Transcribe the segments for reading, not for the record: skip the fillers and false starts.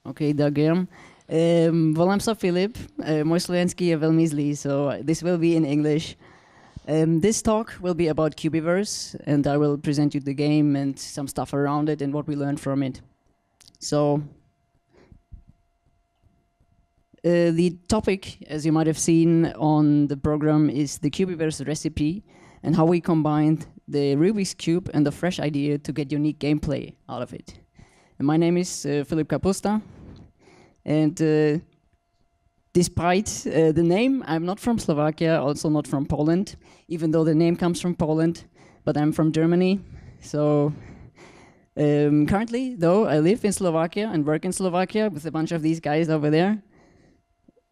Okay, Dagem. Volám sa Philip, môj slovenský je veľmi zlý, so this will be in English. This talk will be about Cubiverse, and I will present you the game and some stuff around it and what we learned from it. So, the topic, as you might have seen on the program, is the Cubiverse recipe and how we combined the Rubik's Cube and the fresh idea to get unique gameplay out of it. And my name is Phillipp Kapusta, and despite the name, I'm not from Slovakia, also not from Poland, even though the name comes from Poland, but I'm from Germany. So currently, though, I live in Slovakia and work in Slovakia with a bunch of these guys over there.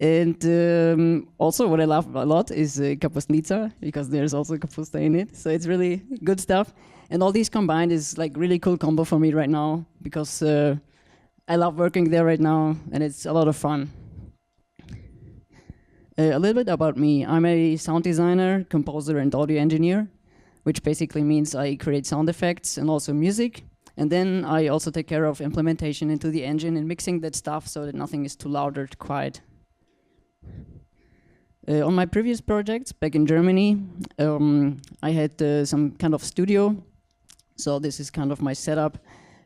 And also what I love a lot is kapustnica, because there's also kapusta in it. So it's really good stuff. And all these combined is like really cool combo for me right now, because I love working there right now and it's a lot of fun. A little bit about me. I'm a sound designer, composer, and audio engineer, which basically means I create sound effects and also music. And then I also take care of implementation into the engine and mixing that stuff so that nothing is too loud or too quiet. On my previous projects back in Germany, I had some kind of studio. So this is kind of my setup.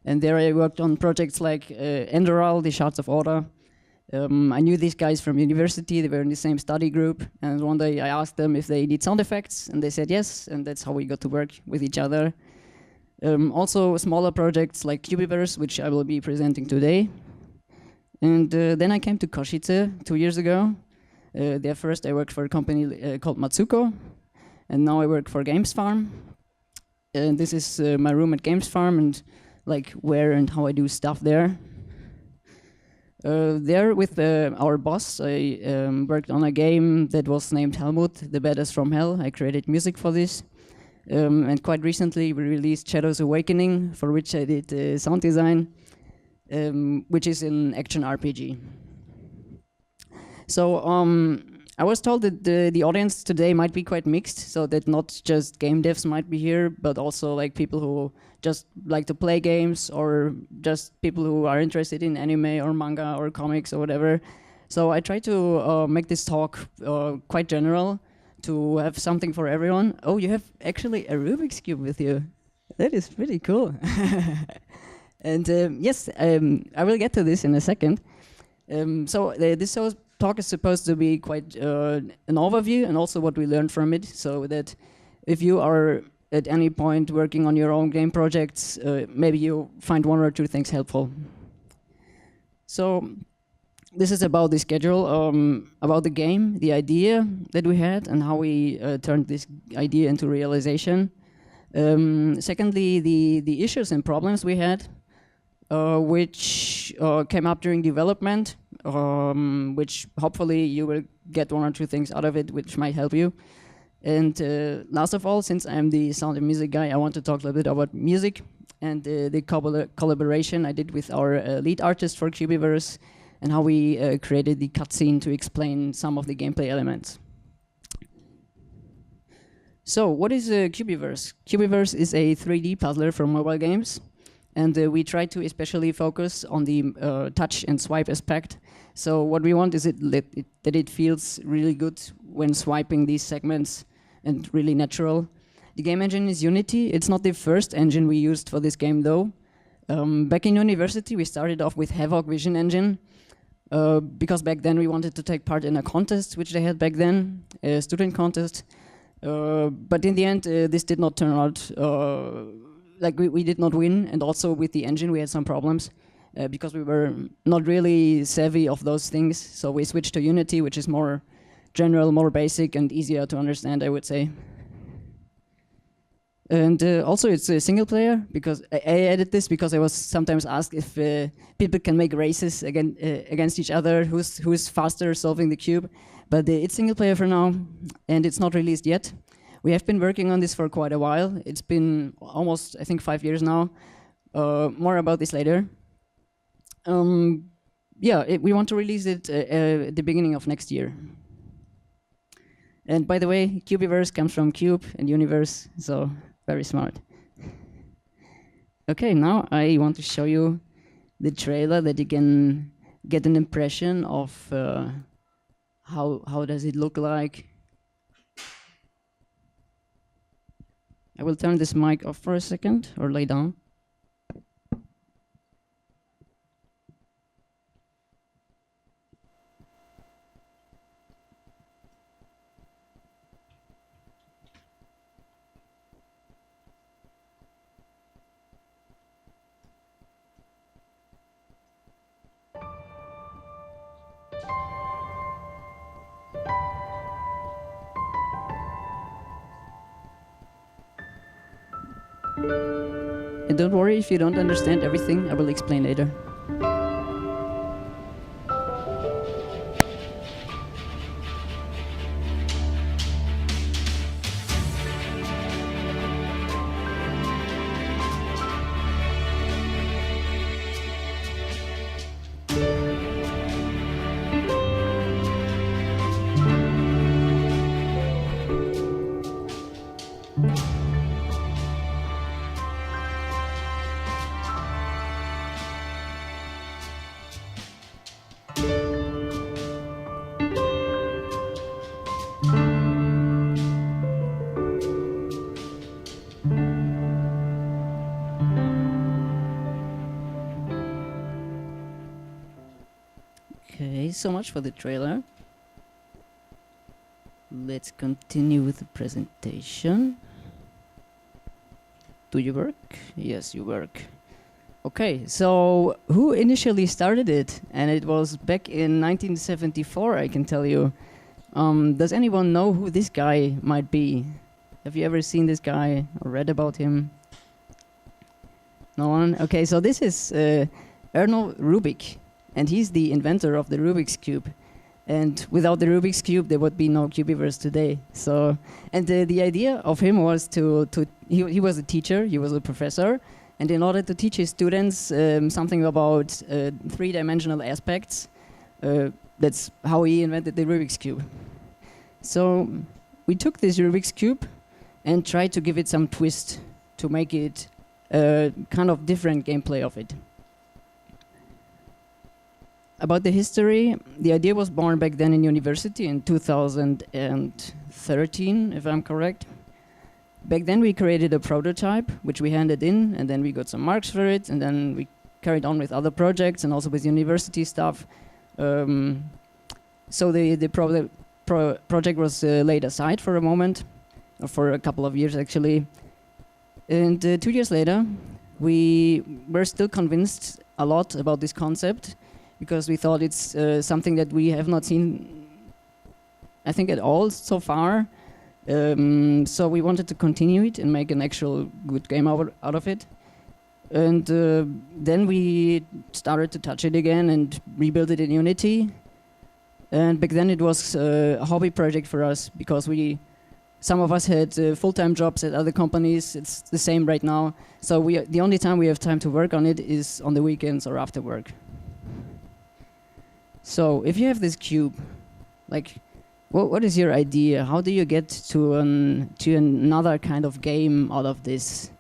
And there I worked on projects like Enderal, the Shards of Order. I knew these guys from university, they were in the same study group, and one day I asked them if they need sound effects, and they said yes, and that's how we got to work with each other. Also smaller projects like Cubiverse, which I will be presenting today. And then I came to Košice 2 years ago. There first I worked for a company called Matsuko, and now I work for Games Farm. And this is my room at Games Farm, and like where and how I do stuff there. There with our boss, I worked on a game that was named Helmut, the Badass from Hell. I created music for this. And quite recently we released Shadows Awakening, for which I did sound design, which is an action RPG. So I was told that the audience today might be quite mixed, so that not just game devs might be here, but also like people who just like to play games, or just people who are interested in anime or manga or comics or whatever. So I try to make this talk quite general, to have something for everyone. Oh, you have actually a Rubik's Cube with you. That is pretty cool. And yes, I will get to this in a second. This talk is supposed to be quite an overview and also what we learned from it, so that if you are at any point working on your own game projects, maybe you find one or two things helpful. So this is about the schedule, about the game, the idea that we had and how we turned this idea into realization. Secondly, the issues and problems we had, which came up during development, which hopefully you will get one or two things out of it which might help you. And last of all, since I'm the sound and music guy, I want to talk a little bit about music and the collaboration I did with our lead artist for Cubiverse, and how we created the cutscene to explain some of the gameplay elements. So what is Cubiverse? Cubiverse is a 3D puzzler for mobile games. And we try to especially focus on the touch and swipe aspect. So what we want is that it feels really good when swiping these segments and really natural. The game engine is Unity. It's not the first engine we used for this game though. Back in university we started off with Havoc Vision Engine, because back then we wanted to take part in a contest which they had back then, a student contest. But in the end this did not turn out like we did not win, and also with the engine we had some problems because we were not really savvy of those things. So we switched to Unity, which is more general, more basic, and easier to understand, I would say. And also it's a single player, because I added this because I was sometimes asked if people can make races against each other, who's faster solving the cube. But it's single player for now, and it's not released yet. We have been working on this for quite a while. It's been almost, I think, 5 years now. More about this later. We want to release it at the beginning of next year. And by the way, Cubiverse comes from Cube and Universe, so very smart. Okay, now I want to show you the trailer that you can get an impression of how does it look like. I will turn this mic off for a second, or lay down. And don't worry if you don't understand everything, I will explain later. Okay, so much for the trailer. Let's continue with the presentation. Do you work? Yes, you work. Okay, so who initially started it? And it was back in 1974, I can tell you. Does anyone know who this guy might be? Have you ever seen this guy or read about him? No one? Okay, so this is Erno Rubik, and he's the inventor of the Rubik's Cube. And without the Rubik's Cube, there would be no Cubiverse today. So, and the idea of him was he was a teacher, he was a professor, and in order to teach his students something about three-dimensional aspects, that's how he invented the Rubik's Cube. So we took this Rubik's Cube and tried to give it some twist to make it a kind of different gameplay of it. About the history, the idea was born back then in university in 2013, if I'm correct. Back then we created a prototype, which we handed in, and then we got some marks for it, and then we carried on with other projects and also with university stuff. So the project was laid aside for a moment, or for a couple of years actually. And 2 years later, we were still convinced a lot about this concept, because we thought it's something that we have not seen, I think, at all so far. So we wanted to continue it and make an actual good game out of it. And then we started to touch it again and rebuild it in Unity. And back then it was a hobby project for us, because some of us had full-time jobs at other companies. It's the same right now. So the only time we have time to work on it is on the weekends or after work. So if you have this cube, like, what is your idea? How do you get to another kind of game out of this?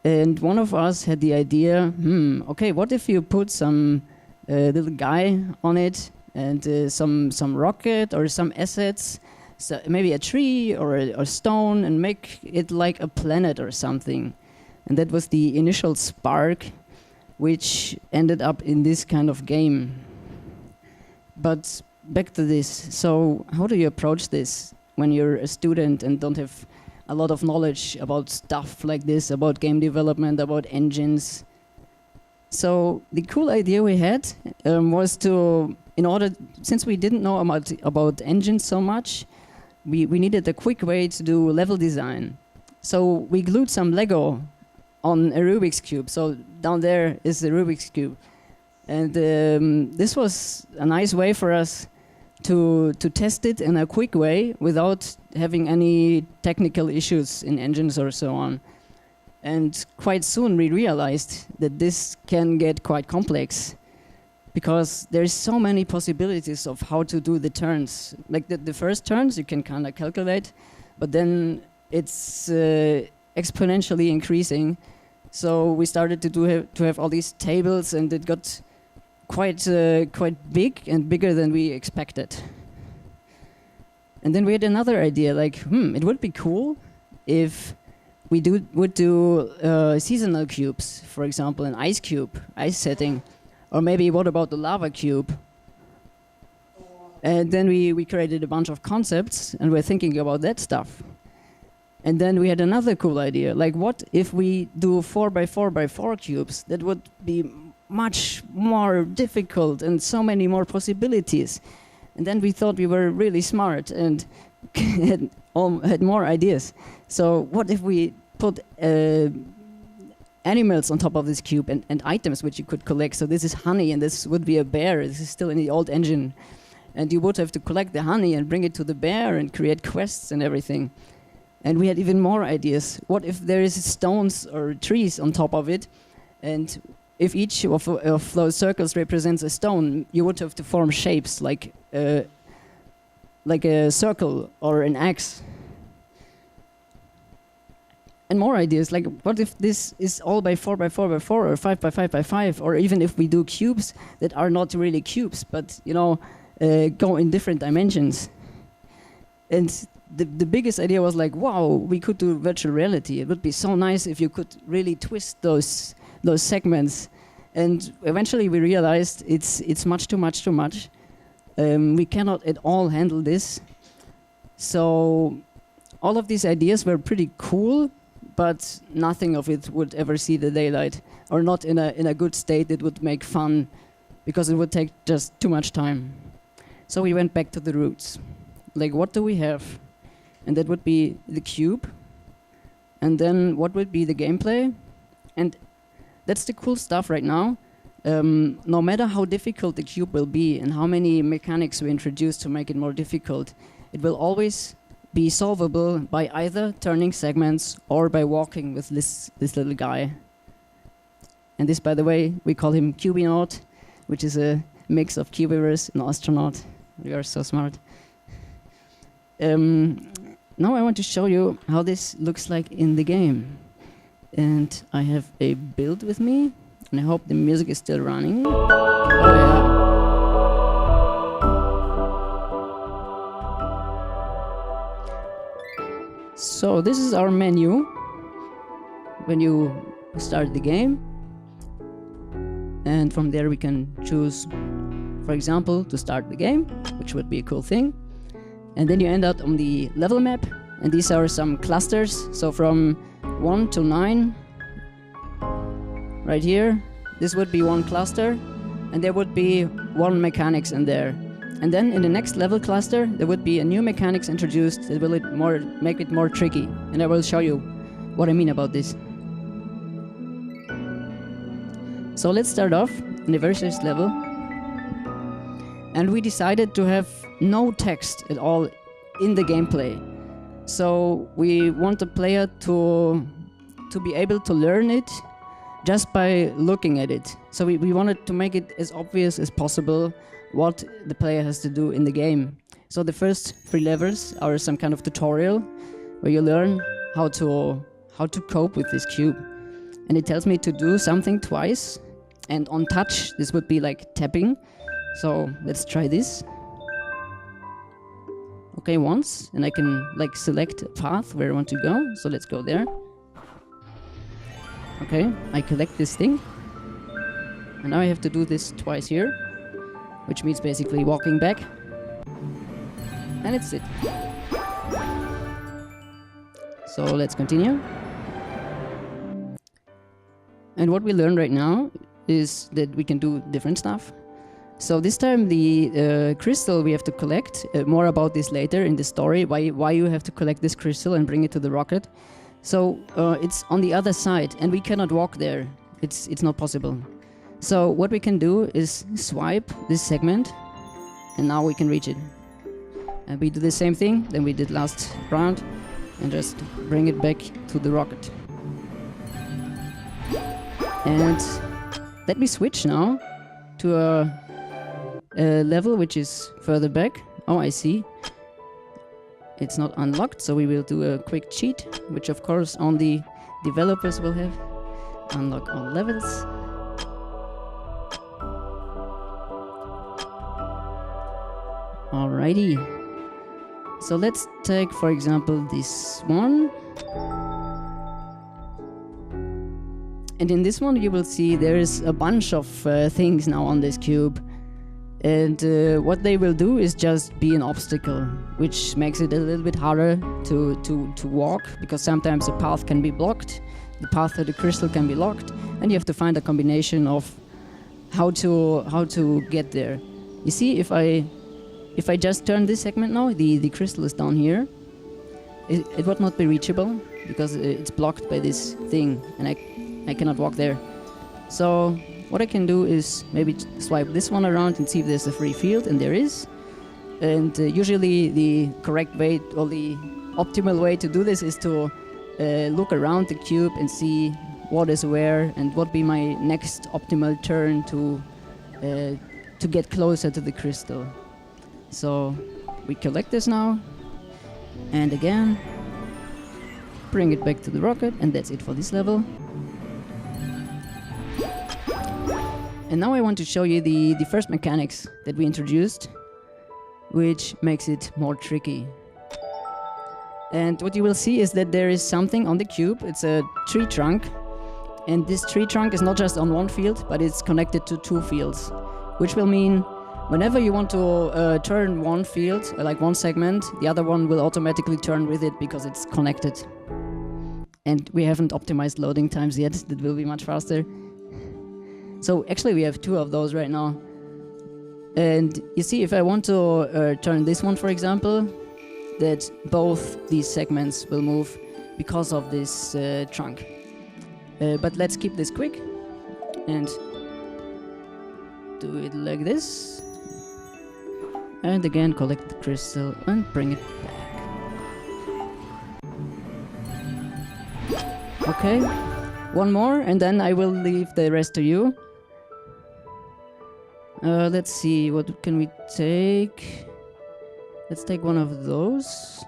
And one of us had the idea, okay, what if you put some little guy on it and some rocket or some assets, so maybe a tree or a stone, and make it like a planet or something. And that was the initial spark, which ended up in this kind of game. But back to this, so how do you approach this when you're a student and don't have a lot of knowledge about stuff like this, about game development, about engines? So the cool idea we had was to, since we didn't know about engines so much, we needed a quick way to do level design. So we glued some Lego on a Rubik's Cube. So down there is the Rubik's Cube. And this was a nice way for us to test it in a quick way without having any technical issues in engines or so on. And quite soon we realized that this can get quite complex, because there's so many possibilities of how to do the turns. Like the first turns you can kind of calculate, but then it's exponentially increasing So we started to have all these tables, and it got quite big and bigger than we expected. And then we had another idea, like, it would be cool if we would do seasonal cubes, for example, an ice cube, ice setting, or maybe what about the lava cube? And then we created a bunch of concepts, and we're thinking about that stuff. And then we had another cool idea, like what if we do 4x4x4 cubes? That would be much more difficult and so many more possibilities. And then we thought we were really smart and had more ideas. So what if we put animals on top of this cube and items which you could collect? So this is honey, and this would be a bear. This is still in the old engine. And you would have to collect the honey and bring it to the bear and create quests and everything. And we had even more ideas. What if there is stones or trees on top of it, and if each of those circles represents a stone, you would have to form shapes like a circle or an X. And more ideas, like what if this is all by 4x4x4 or 5x5x5, or even if we do cubes that are not really cubes, but go in different dimensions. And the biggest idea was like, wow, we could do virtual reality. It would be so nice if you could really twist those segments. And eventually we realized it's much too much. We cannot at all handle this. So all of these ideas were pretty cool, but nothing of it would ever see the daylight, or not in a good state that would make fun, because it would take just too much time. So we went back to the roots. Like, what do we have? And that would be the cube. And then what would be the gameplay? And that's the cool stuff right now. No matter how difficult the cube will be and how many mechanics we introduce to make it more difficult, it will always be solvable by either turning segments or by walking with this little guy. And this, by the way, we call him Cubinaut, which is a mix of Cubiverse and astronaut. We are so smart. Now I want to show you how this looks like in the game. And I have a build with me, and I hope the music is still running. Oh yeah. So this is our menu when you start the game. And from there we can choose, for example, to start the game, which would be a cool thing. And then you end up on the level map, and these are some clusters. So from 1 to 9, right here, this would be one cluster, and there would be one mechanics in there. And then in the next level cluster, there would be a new mechanics introduced that will make it more tricky. And I will show you what I mean about this. So let's start off in the very first level. And we decided to have no text at all in the gameplay. So we want the player to be able to learn it just by looking at it. So we wanted to make it as obvious as possible what the player has to do in the game. So the first 3 levels are some kind of tutorial where you learn how to cope with this cube. And it tells me to do something twice. And on touch, this would be like tapping. So let's try this. Okay, once, and I can like select a path where I want to go. So let's go there. Okay, I collect this thing. And now I have to do this twice here, which means basically walking back. And it's it. So let's continue. And what we learn right now is that we can do different stuff. So this time the crystal we have to collect, more about this later in the story, why you have to collect this crystal and bring it to the rocket. So it's on the other side, and we cannot walk there. It's not possible. So what we can do is swipe this segment, and now we can reach it. And we do the same thing than we did last round, and just bring it back to the rocket. And let me switch now to a level which is further back. Oh, I see. It's not unlocked, so we will do a quick cheat, which of course only developers will have. Unlock all levels. Alrighty. So let's take, for example, this one. And in this one you will see there is a bunch of things now on this cube. And what they will do is just be an obstacle, which makes it a little bit harder to walk, because sometimes the path can be blocked, the path to the crystal can be locked, and you have to find a combination of how to get there. You see, if I just turn this segment now, the crystal is down here. It would not be reachable because it's blocked by this thing, and I cannot walk there. So what I can do is maybe swipe this one around and see if there's a free field, and there is. And usually the correct way, or the optimal way to do this, is to look around the cube and see what is where and what be my next optimal turn to get closer to the crystal. So we collect this now, and again bring it back to the rocket, and that's it for this level. And now I want to show you the first mechanics that we introduced, which makes it more tricky. And what you will see is that there is something on the cube. It's a tree trunk, and this tree trunk is not just on one field, but it's connected to two fields, which will mean whenever you want to turn one field, like one segment, the other one will automatically turn with it because it's connected. And we haven't optimized loading times yet. That will be much faster. So actually we have two of those right now. And you see, if I want to turn this one, for example, that both these segments will move because of this trunk. But let's keep this quick and do it like this. And again, collect the crystal and bring it back. Okay, one more, and then I will leave the rest to you. Let's see, what can we take? Let's take one of those.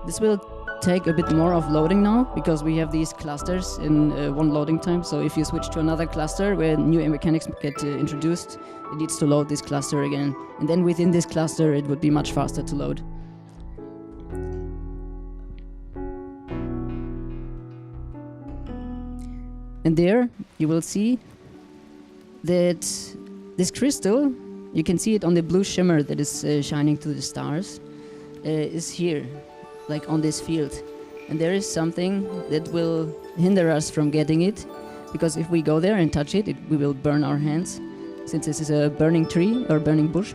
This will take a bit more of loading now, because we have these clusters in one loading time. So if you switch to another cluster where new mechanics get introduced, it needs to load this cluster again. And then within this cluster it would be much faster to load. And there you will see that this crystal, you can see it on the blue shimmer that is shining through the stars, is here, like on this field. And there is something that will hinder us from getting it, because if we go there and touch it, we will burn our hands, since this is a burning tree or burning bush.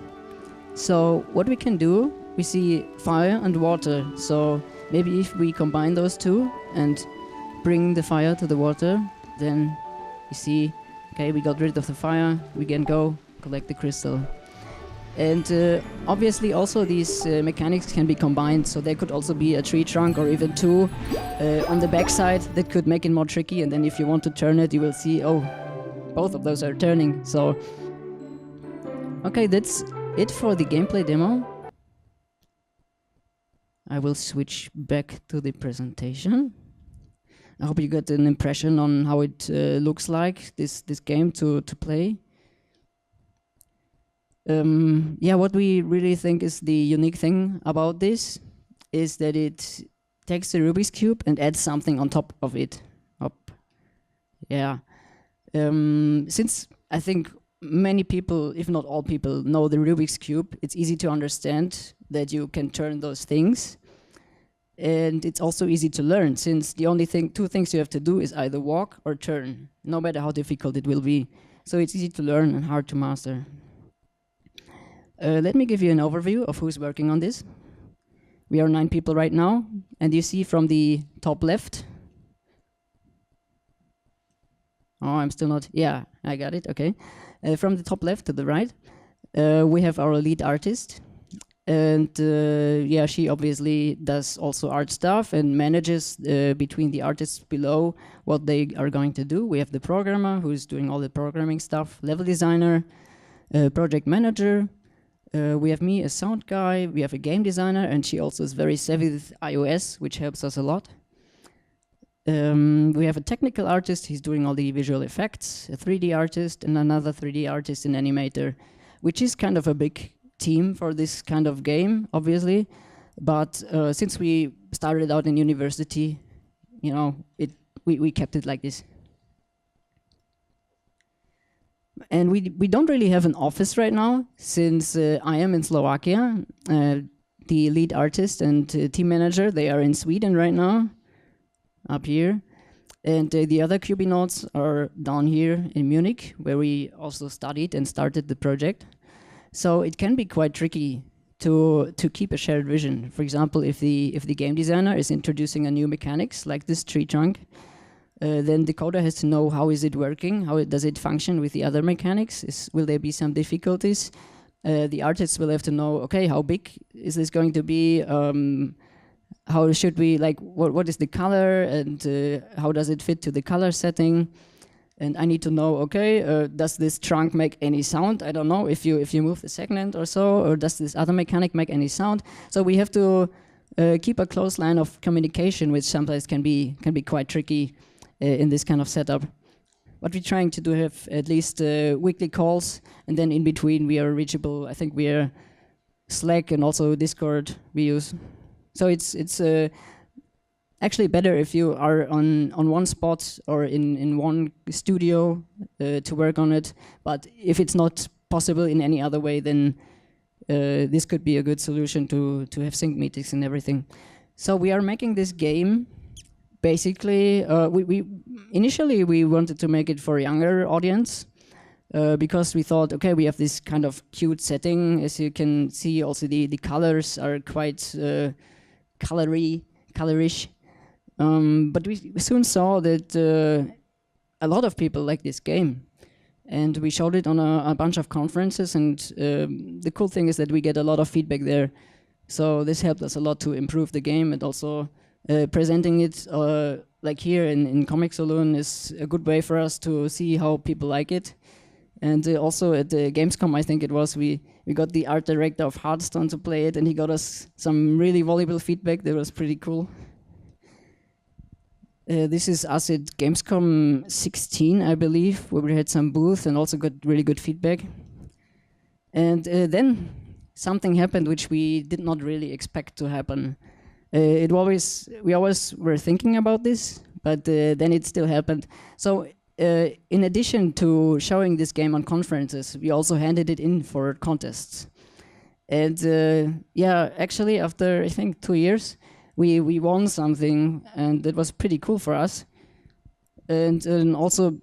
So what we can do, we see fire and water. So maybe if we combine those two and bring the fire to the water, then you see, okay, we got rid of the fire, we can go collect the crystal. And obviously also these mechanics can be combined, so there could also be a tree trunk or even two on the backside that could make it more tricky, and then if you want to turn it, you will see, oh, both of those are turning. So okay, that's it for the gameplay demo. I will switch back to the presentation. I hope you got an impression on how it looks like, this game to play. Yeah, what we really think is the unique thing about this is that it takes the Rubik's Cube and adds something on top of it. Yeah. Since I think many people, if not all people, know the Rubik's Cube, it's easy to understand that you can turn those things. And it's also easy to learn, since the only two things you have to do is either walk or turn, no matter how difficult it will be. So it's easy to learn and hard to master. Let me give you an overview of who's working on this. We are 9 people right now, and you see from the top left. Oh, I'm still not, yeah, I got it, okay. From the top left to the right, we have our lead artist. And yeah, she obviously does also art stuff and manages between the artists below what they are going to do. We have the programmer who's doing all the programming stuff, level designer, project manager. We have me, a sound guy. We have a game designer, and she also is very savvy with iOS, which helps us a lot. We have a technical artist, he's doing all the visual effects, a 3D artist, and another 3D artist and animator, which is kind of a big team for this kind of game, obviously. But since we started out in university, you know, we kept it like this. And we don't really have an office right now, since I am in Slovakia. The lead artist and team manager, they are in Sweden right now, up here. And the other Cubinauts are down here in Munich, where we also studied and started the project. So it can be quite tricky to keep a shared vision. For example, if the game designer is introducing a new mechanics, like this tree trunk, then the coder has to know how is it working, does it function with the other mechanics, will there be some difficulties? The artists will have to know, okay, how big is this going to be, how should we, like, what is the color, and how does it fit to the color setting? And I need to know, okay, does this trunk make any sound? I don't know, if you move the segment or so, or does this other mechanic make any sound? So we have to keep a close line of communication, which sometimes can be quite tricky in this kind of setup. What we're trying to do, have at least weekly calls, and then in between we are reachable. I think we are Slack and also Discord we use. So it's actually better if you are on one spot or in one studio to work on it. But if it's not possible in any other way, then this could be a good solution to have sync meetings and everything. So we are making this game. Basically, we initially we wanted to make it for a younger audience because we thought, okay, we have this kind of cute setting. As you can see, also the colors are quite colorish. But we soon saw that a lot of people like this game. And we showed it on a bunch of conferences, and the cool thing is that we get a lot of feedback there. So this helped us a lot to improve the game, and also presenting it like here in Comic Salon is a good way for us to see how people like it. And also at the Gamescom, I think it was, we got the art director of Hearthstone to play it, and he got us some really valuable feedback that was pretty cool. This is us at Gamescom 16, I believe, where we had some booth and also got really good feedback. And then something happened which we did not really expect to happen. We always were thinking about this, but then it still happened. So in addition to showing this game on conferences, we also handed it in for contests. And yeah, actually after I think 2 years, we won something, and that was pretty cool for us. And also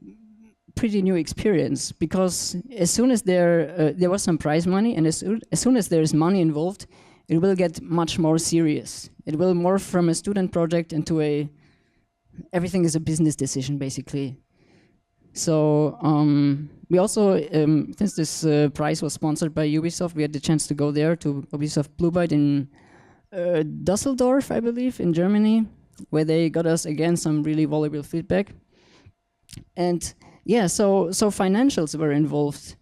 pretty new experience, because as soon as there was some prize money, and as soon as there is money involved, it will get much more serious. It will morph from a student project into everything is a business decision, basically. So we also, since this prize was sponsored by Ubisoft, we had the chance to go there to Ubisoft Blue Byte in Düsseldorf, I believe, in Germany, where they got us again some really valuable feedback. And yeah, so financials were involved.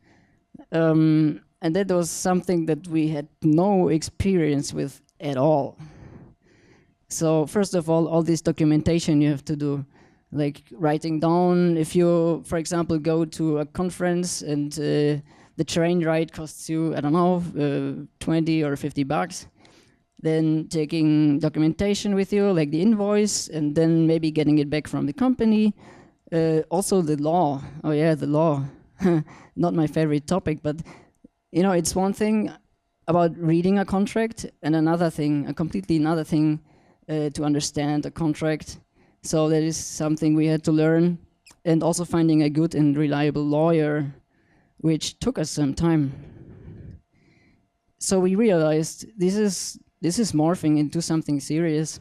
And that was something that we had no experience with at all. So first of all this documentation you have to do, like writing down, if you, for example, go to a conference and the train ride costs you, I don't know, 20 or 50 bucks, then taking documentation with you, like the invoice, and then maybe getting it back from the company. Also the law, oh yeah, the law, not my favorite topic, but you know, it's one thing about reading a contract, and another thing, a completely another thing, to understand a contract. So that is something we had to learn, and also finding a good and reliable lawyer, which took us some time. So we realized this is morphing into something serious.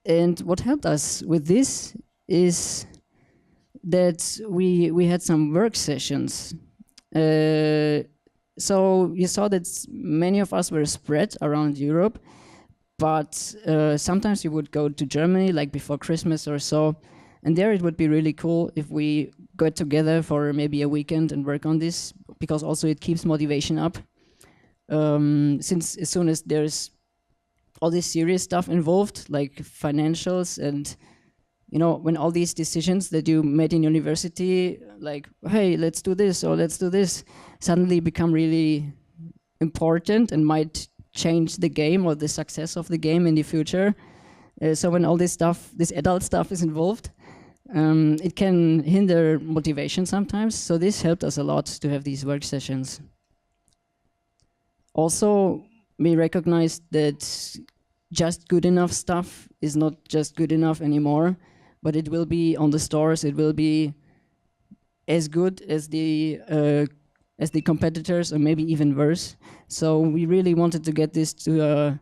And what helped us with this is that we had some work sessions. So you saw that many of us were spread around Europe, but sometimes you would go to Germany, like before Christmas or so, and there it would be really cool if we got together for maybe a weekend and work on this, because also it keeps motivation up. Since as soon as there's all this serious stuff involved, like financials and, you know, when all these decisions that you made in university, like, hey, let's do this or let's do this, suddenly become really important and might change the game or the success of the game in the future. So when all this stuff, this adult stuff is involved, it can hinder motivation sometimes. So this helped us a lot to have these work sessions. Also, we recognized that just good enough stuff is not just good enough anymore, but it will be on the stores, it will be as good as the competitors, or maybe even worse. So we really wanted to get this to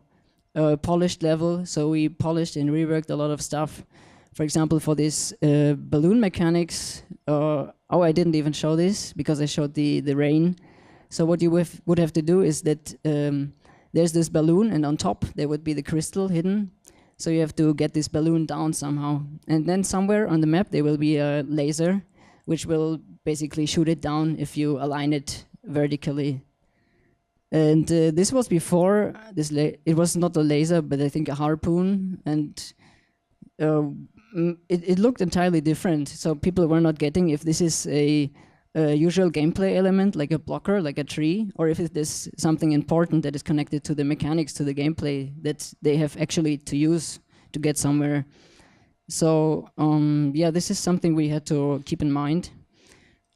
a polished level, so we polished and reworked a lot of stuff. For example, for this balloon mechanics, oh, I didn't even show this because I showed the rain. So what you would have to do is that there's this balloon, and on top there would be the crystal hidden. So you have to get this balloon down somehow. And then somewhere on the map there will be a laser, which will basically shoot it down if you align it vertically. And this was before, it was not a laser, but I think a harpoon. And it looked entirely different. So people were not getting if this is a usual gameplay element, like a blocker, like a tree, or if it is something important that is connected to the mechanics, to the gameplay that they have actually to use to get somewhere. So yeah, this is something we had to keep in mind.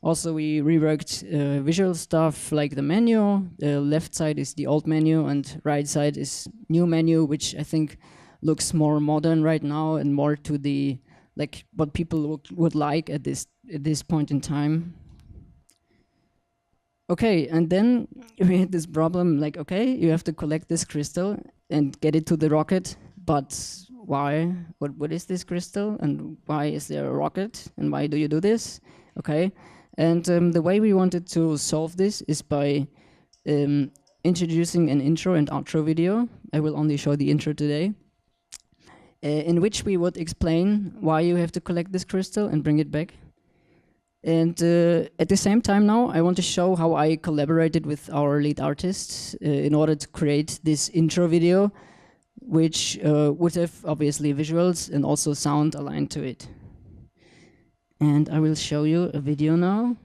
Also, we reworked visual stuff like the menu. The left side is the old menu and right side is new menu, which I think looks more modern right now and more to the like what people would like at this point in time. Okay, and then we had this problem like, okay, you have to collect this crystal and get it to the rocket, but why? What is this crystal, and why is there a rocket, and why do you do this? Okay, and the way we wanted to solve this is by introducing an intro and outro video. I will only show the intro today, in which we would explain why you have to collect this crystal and bring it back. And at the same time now, I want to show how I collaborated with our lead artists in order to create this intro video, which would have obviously visuals and also sound aligned to it. And I will show you a video now.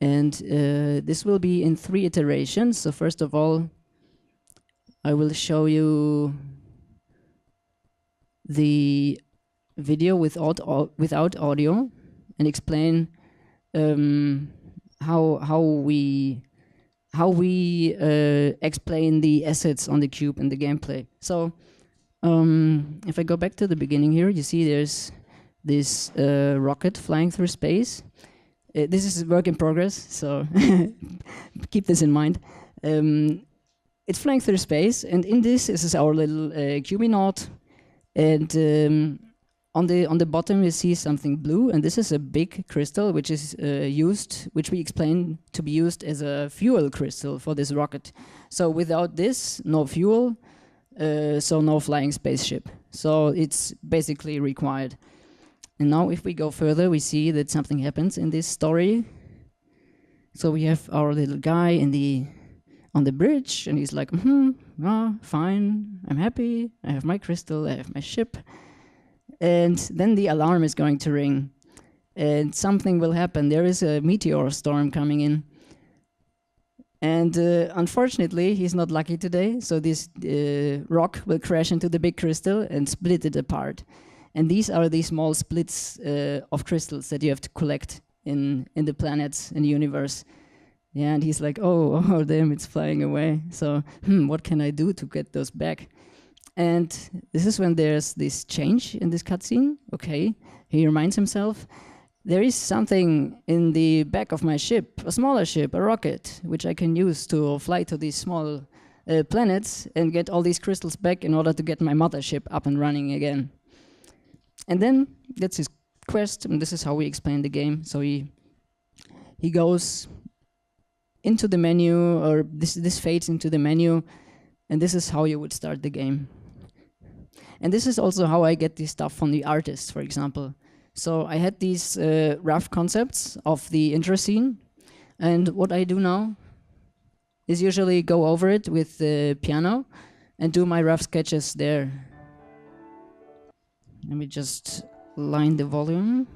And this will be in 3 iterations. So first of all, I will show you the video without audio, and explain how we explain the assets on the cube and the gameplay. So if I go back to the beginning here, you see there's this rocket flying through space. This is a work in progress, so keep this in mind. It's flying through space, and in this is our little Cubinaut, and on the bottom you see something blue, and this is a big crystal which is which we explain to be used as a fuel crystal for this rocket. So without this, no fuel, so no flying spaceship. So it's basically required. And now if we go further, we see that something happens in this story. So we have our little guy on the bridge, and he's like, fine, I'm happy, I have my crystal, I have my ship. And then the alarm is going to ring, and something will happen. There is a meteor storm coming in. And unfortunately, he's not lucky today, so this rock will crash into the big crystal and split it apart. And these are the small splits of crystals that you have to collect in the planets, in the universe. Yeah, and he's like, oh damn, it's flying away. So, what can I do to get those back? And this is when there's this change in this cutscene. Okay, he reminds himself, there is something in the back of my ship, a smaller ship, a rocket, which I can use to fly to these small planets and get all these crystals back in order to get my mothership up and running again. And then that's his quest, and this is how we explain the game. So he goes into the menu, or this fades into the menu, and this is how you would start the game. And this is also how I get this stuff from the artists, for example. So I had these rough concepts of the intro scene, and what I do now is usually go over it with the piano, and do my rough sketches there. Let me just line the volume.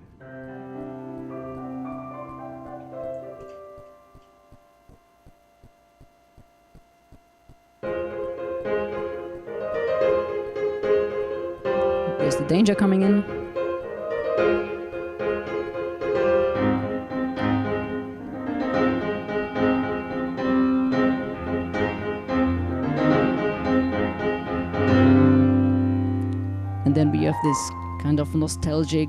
There's the danger coming in. And then we have this kind of nostalgic,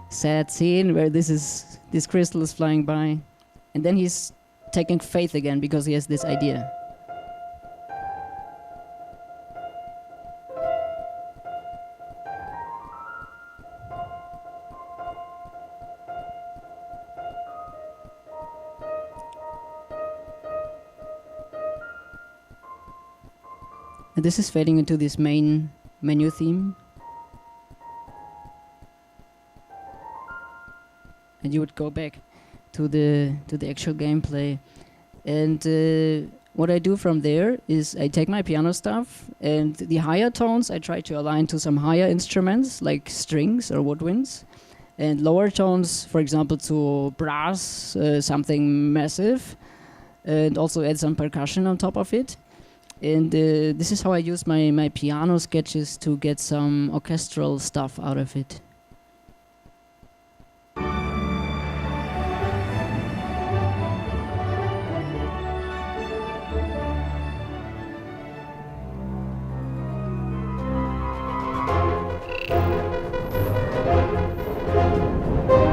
sad scene where this crystal is flying by. And then he's taking faith again because he has this idea. And this is fading into this main menu theme. And you would go back to the actual gameplay. And what I do from there is I take my piano stuff, and the higher tones I try to align to some higher instruments like strings or woodwinds, and lower tones, for example, to brass, something massive, and also add some percussion on top of it. And this is how I use my piano sketches to get some orchestral stuff out of it.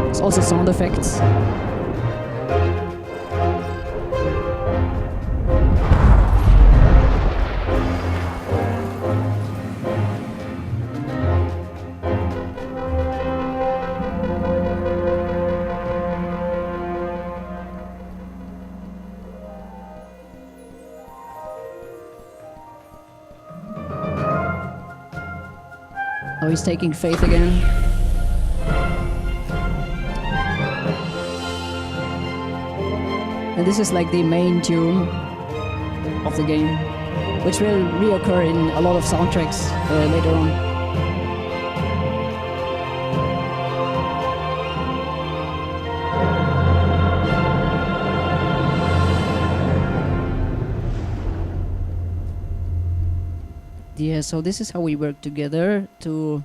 There's also sound effects. Oh, he's taking faith again. And this is like the main tune of the game, which will reoccur in a lot of soundtracks later on. Yeah, so this is how we work together to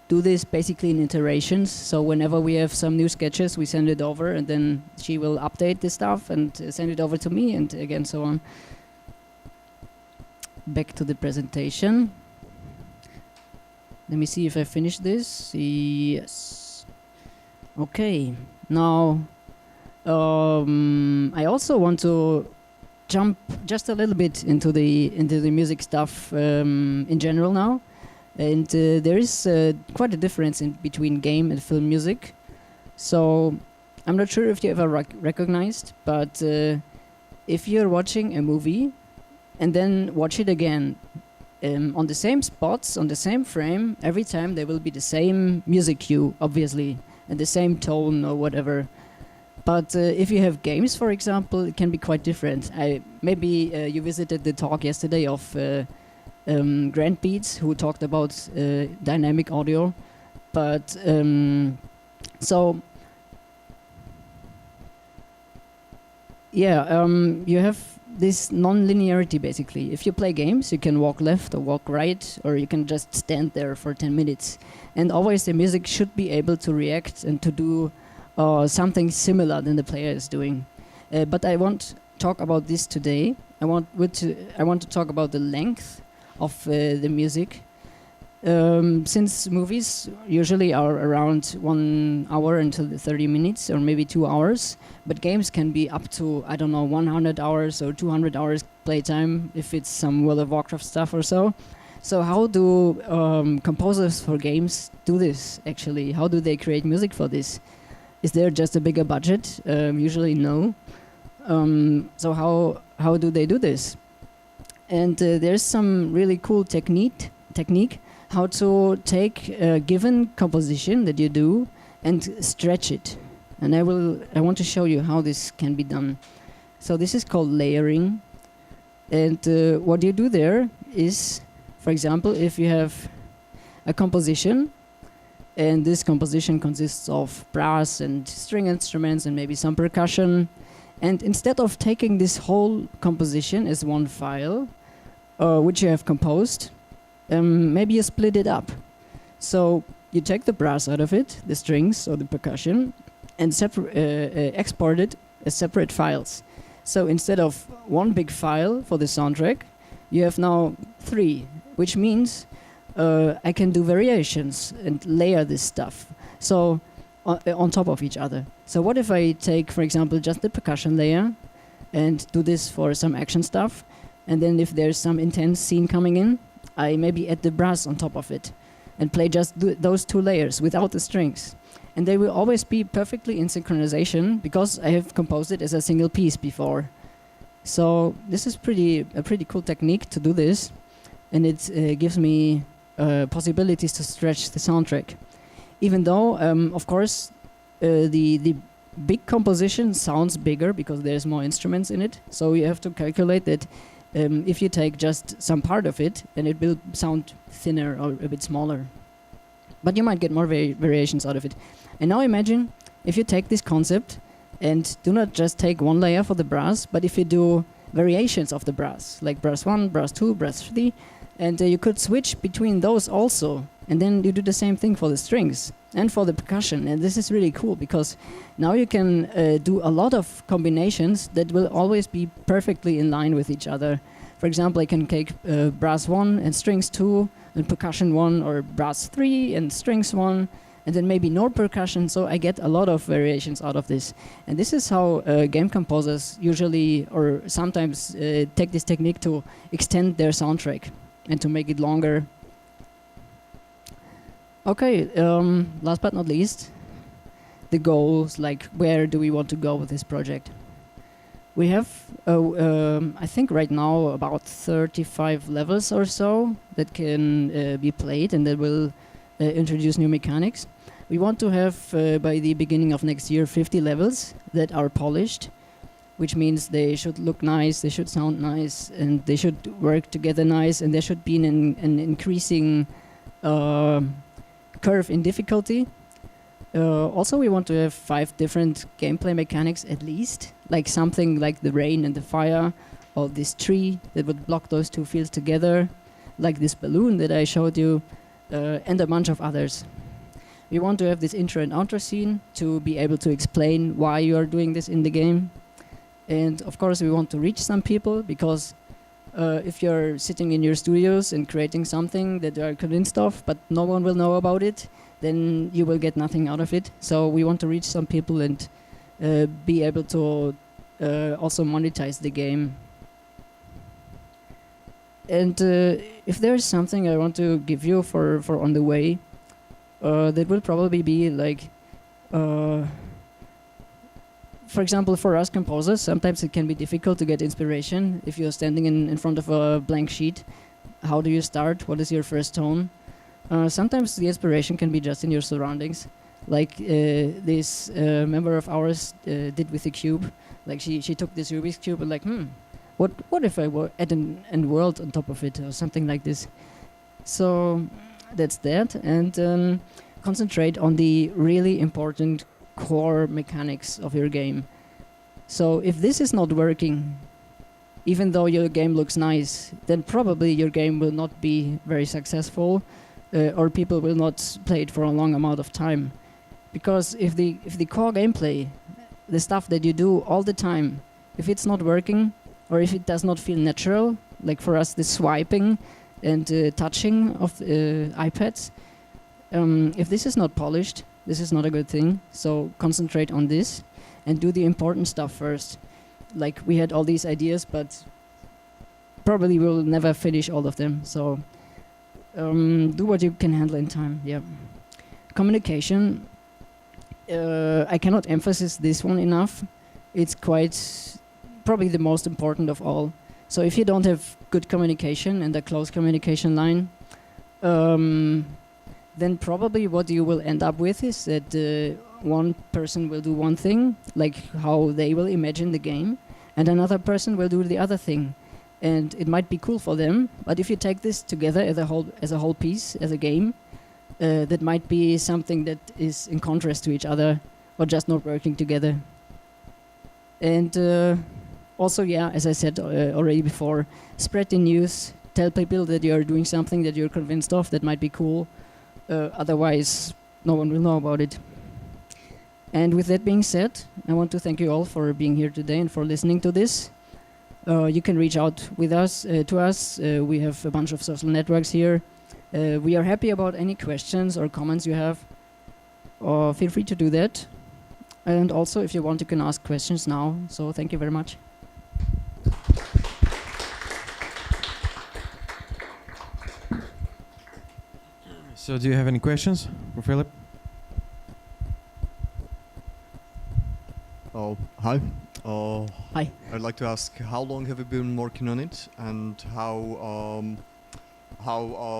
do this basically in iterations. So whenever we have some new sketches, we send it over, and then she will update the stuff and send it over to me, and again so on. Back to the presentation. Let me see if I finish this. Yes. Okay. Now, I also want to jump just a little bit into the music stuff in general now, and there is quite a difference in between game and film music. So I'm not sure if you ever recognized, but if you're watching a movie and then watch it again on the same spots, on the same frame, every time there will be the same music cue, obviously, and the same tone or whatever. But if you have games, for example, it can be quite different. Maybe you visited the talk yesterday of Grant Beats, who talked about dynamic audio. But so, yeah, you have this non-linearity basically. If you play games, you can walk left or walk right, or you can just stand there for 10 minutes. And always the music should be able to react and to do something similar than the player is doing. But I won't talk about this today. I want to talk about the length of the music. Since movies usually are around 1 hour until 30 minutes or maybe 2 hours, but games can be up to, I don't know, 100 hours or 200 hours playtime if it's some World of Warcraft stuff or so. So how do composers for games do this actually? How do they create music for this? Is there just a bigger budget? Usually no. So how do they do this? And there's some really cool technique how to take a given composition that you do and stretch it. And I want to show you how this can be done. So this is called layering. And what you do there is, for example, if you have a composition, and this composition consists of brass and string instruments and maybe some percussion, and instead of taking this whole composition as one file, which you have composed, maybe you split it up. So you take the brass out of it, the strings or the percussion, and export it as separate files. So instead of one big file for the soundtrack, you have now 3, which means I can do variations and layer this stuff. So on top of each other. So what if I take, for example, just the percussion layer and do this for some action stuff, and then if there's some intense scene coming in, I maybe add the brass on top of it and play just those 2 layers without the strings. And they will always be perfectly in synchronization because I have composed it as a single piece before. So this is a pretty cool technique to do this, and it gives me possibilities to stretch the soundtrack. Even though, of course, the big composition sounds bigger because there's more instruments in it. So you have to calculate that if you take just some part of it, then it will sound thinner or a bit smaller. But you might get more variations out of it. And now imagine if you take this concept and do not just take one layer for the brass, but if you do variations of the brass, like brass 1, brass 2, brass 3, and you could switch between those also. And then you do the same thing for the strings and for the percussion. And this is really cool because now you can do a lot of combinations that will always be perfectly in line with each other. For example, I can take brass 1 and strings 2 and percussion 1, or brass 3 and strings 1, and then maybe no percussion. So I get a lot of variations out of this. And this is how game composers usually or sometimes take this technique to extend their soundtrack and to make it longer. Okay, last but not least, the goals, like where do we want to go with this project? We have, I think right now, about 35 levels or so that can be played and that will introduce new mechanics. We want to have, by the beginning of next year, 50 levels that are polished, which means they should look nice, they should sound nice, and they should work together nice, and there should be an increasing curve in difficulty. Also, we want to have 5 different gameplay mechanics at least, like something like the rain and the fire, or this tree that would block those 2 fields together, like this balloon that I showed you, and a bunch of others. We want to have this intro and outro scene to be able to explain why you are doing this in the game. And of course, we want to reach some people, because if you're sitting in your studios and creating something that you are convinced of, but no one will know about it, then you will get nothing out of it. So we want to reach some people and be able to also monetize the game. And if there is something I want to give you for on the way, that will probably be like, for example, for us composers, sometimes it can be difficult to get inspiration if you're standing in front of a blank sheet. How do you start? What is your first tone? Sometimes the inspiration can be just in your surroundings, like this member of ours did with the cube. Like she took this Rubik's cube and like, what if I add an world on top of it or something like this? So that's that, and concentrate on the really important core mechanics of your game. So if this is not working, even though your game looks nice, then probably your game will not be very successful, or people will not play it for a long amount of time. Because if the core gameplay, the stuff that you do all the time, if it's not working, or if it does not feel natural, like for us the swiping and touching of iPads, if this is not polished, this is not a good thing. So concentrate on this and do the important stuff first. Like we had all these ideas, but probably we'll never finish all of them. So do what you can handle in time. Yeah. Communication. I cannot emphasize this one enough. It's probably the most important of all. So if you don't have good communication and a close communication line, then probably what you will end up with is that one person will do one thing, like how they will imagine the game, and another person will do the other thing. and it might be cool for them. But if you take this together as a whole piece, as a game, that might be something that is in contrast to each other or just not working together. And also, yeah, as I said already before, spread the news, tell people that you're doing something that you're convinced of that might be cool. Otherwise, no one will know about it. And with that being said, I want to thank you all for being here today and for listening to this. You can reach out with us, to us. We have a bunch of social networks here. We are happy about any questions or comments you have. Feel free to do that. And also, if you want, you can ask questions now. So thank you very much. So do you have any questions for Philip? Oh, hi. Hi. I'd like to ask, how long have you been working on it, and how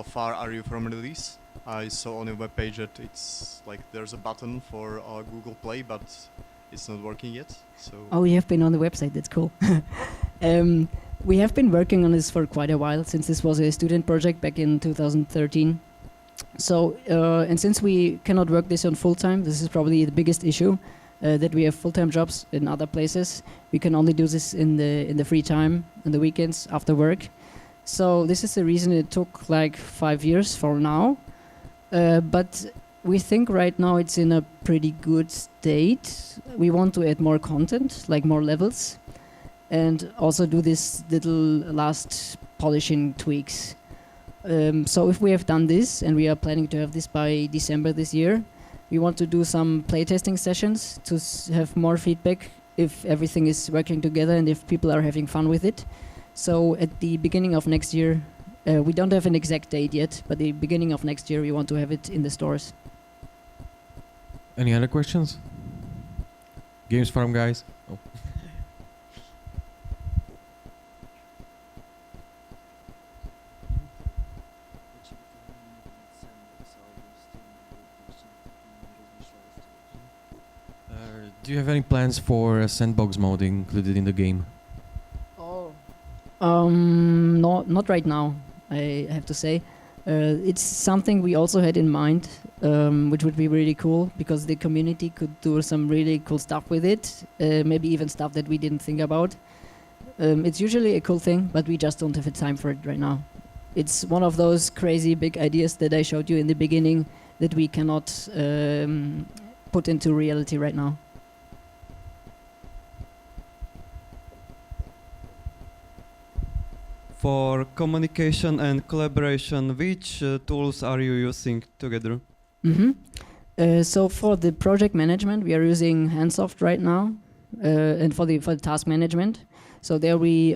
far are you from release? I saw on your webpage that it's like there's a button for Google Play, but it's not working yet. So. Oh, you have been on the website. That's cool. We have been working on this for quite a while, since this was a student project back in 2013. So, and since we cannot work this on full time, this is probably the biggest issue. That we have full-time jobs in other places. We can only do this in the free time, on the weekends after work. So this is the reason it took like 5 years for now. But we think right now it's in a pretty good state. We want to add more content, like more levels, and also do this little last polishing tweaks. So if we have done this, and we are planning to have this by December this year, we want to do some playtesting sessions to have more feedback if everything is working together and if people are having fun with it. So at the beginning of next year, we don't have an exact date yet, but the beginning of next year we want to have it in the stores. Any other questions? Games Farm guys? Oh. Do you have any plans for a sandbox mode included in the game? Oh. No, not right now, I have to say. It's something we also had in mind, which would be really cool, because the community could do some really cool stuff with it, maybe even stuff that we didn't think about. It's usually a cool thing, but we just don't have the time for it right now. It's one of those crazy big ideas that I showed you in the beginning that we cannot put into reality right now. For communication and collaboration, which tools are you using together? So for the project management, we are using Handsoft right now, and for the task management. So there we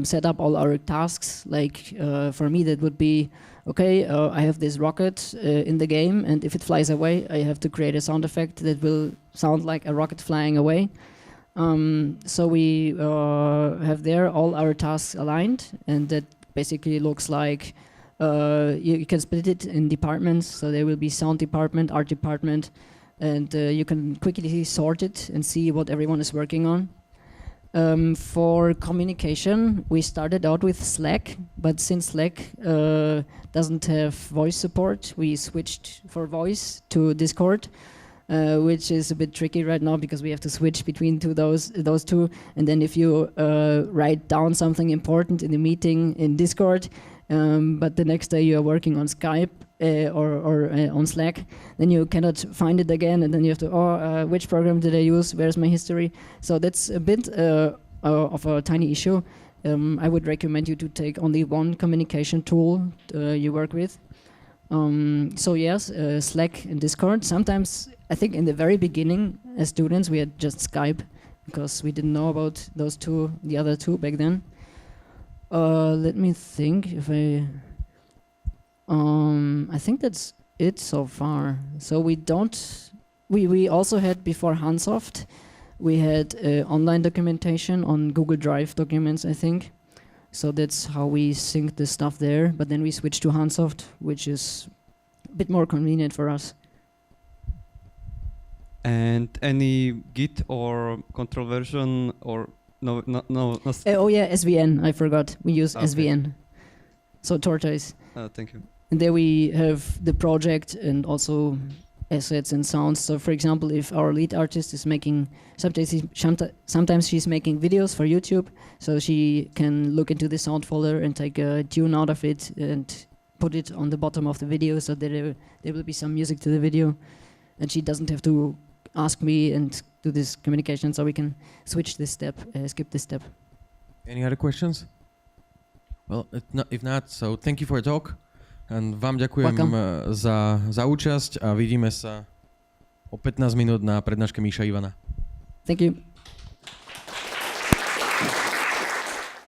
set up all our tasks. Like for me, that would be, okay, I have this rocket in the game, and if it flies away, I have to create a sound effect that will sound like a rocket flying away. So we have there all our tasks aligned, and that basically looks like you can split it in departments. So there will be sound department, art department, and you can quickly sort it and see what everyone is working on. For communication, we started out with Slack, but since Slack doesn't have voice support, we switched for voice to Discord. Which is a bit tricky right now because we have to switch between those two. And then if you write down something important in the meeting in Discord, but the next day you are working on Skype or on Slack, then you cannot find it again, and then you have to, which program did I use? Where's my history? So that's a bit of a tiny issue. I would recommend you to take only one communication tool you work with. So yes, Slack and Discord. Sometimes, I think in the very beginning, as students, we had just Skype because we didn't know about those two, the other two back then. Let me think if I think that's it so far. So we also had before Handsoft, we had online documentation on Google Drive documents, I think. So that's how we sync the stuff there. But then we switched to Handsoft, which is a bit more convenient for us. And any Git or control version or No. Oh yeah, SVN. I forgot. We use Okay. SVN. So Tortoise. Thank you. And there we have the project and also assets and sounds. So for example, if our lead artist is making, sometimes she's making videos for YouTube, so she can look into the sound folder and take a tune out of it and put it on the bottom of the video so that there will be some music to the video. And she doesn't have to ask me and do this communication, so we can switch this step, skip this step. Any other questions? Well, if not, so thank you for the talk. And vám ďakujem za účasť a vidíme sa o 15 minút na prednáške Míša Ivana. Thank you.